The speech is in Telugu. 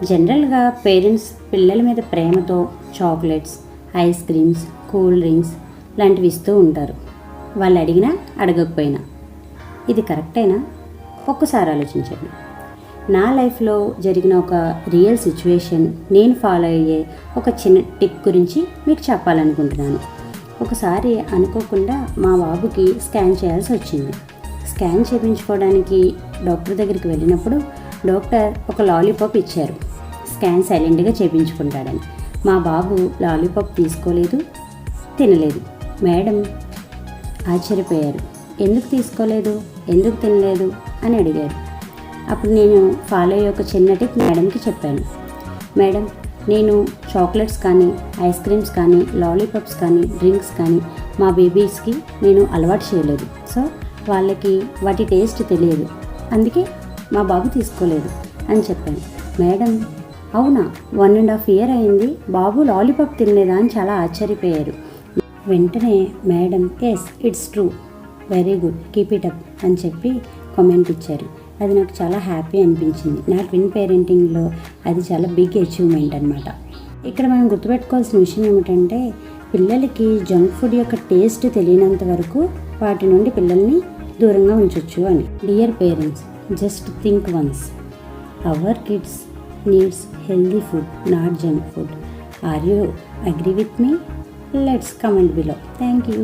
జనరల్గా పేరెంట్స్ పిల్లల మీద ప్రేమతో chocolates, ice creams, cool drinks లాంటివి ఇస్తూ ఉంటారు, వాళ్ళు అడిగినా అడగకపోయినా. ఇది కరెక్టేనా? ఒక్కసారి ఆలోచించండి. నా లైఫ్లో జరిగిన ఒక రియల్ సిచ్యువేషన్, నేను ఫాలో అయ్యే ఒక చిన్న టిప్ గురించి మీకు చెప్పాలనుకుంటున్నాను. ఒకసారి అనుకోకుండా మా బాబుకి స్కాన్ చేయాల్సి వచ్చింది. స్కాన్ చేయించుకోవడానికి డాక్టర్ దగ్గరికి వెళ్ళినప్పుడు డాక్టర్ ఒక లాలీపాప్ ఇచ్చారు, స్కాన్ సైలెంట్గా చేయించుకుంటాడని. మా బాబు లాలీపాప్ తీసుకోలేదు, తినలేదు. మేడం ఆశ్చర్యపోయారు. ఎందుకు తీసుకోలేదు, ఎందుకు తినలేదు అని అడిగారు. అప్పుడు నేను ఫాలో అయ్యే ఒక చిన్న టిప్ మేడంకి చెప్పాను. మేడం, నేను చాక్లెట్స్ కానీ, ఐస్ క్రీమ్స్ కానీ, లాలీపాప్స్ కానీ, డ్రింక్స్ కానీ మా బేబీస్కి నేను అలవాటు చేయలేదు. సో వాళ్ళకి వాటి టేస్ట్ తెలియదు, అందుకే మా బాబు తీసుకోలేదు అని చెప్పాను. మేడం, అవునా, 1.5 year అయింది, బాబు లాలీపాప్ తినలేదా అని చాలా ఆశ్చర్యపోయారు. వెంటనే madam, yes it's true, very good, keep it up అని చెప్పి కామెంట్ ఇచ్చారు. అది నాకు చాలా హ్యాపీ అనిపించింది. నా ట్విన్ పేరెంటింగ్లో అది చాలా బిగ్ అచీవ్మెంట్ అనమాట. ఇక్కడ మనం గుర్తుపెట్టుకోవాల్సిన విషయం ఏమిటంటే, పిల్లలకి జంక్ ఫుడ్ యొక్క టేస్ట్ తెలియనంత వరకు వాటి నుండి పిల్లల్ని దూరంగా ఉంచవచ్చు అని. Dear parents, just think once. Our kids needs healthy food, not junk food. Are you agree with me? Let's comment below. Thank you.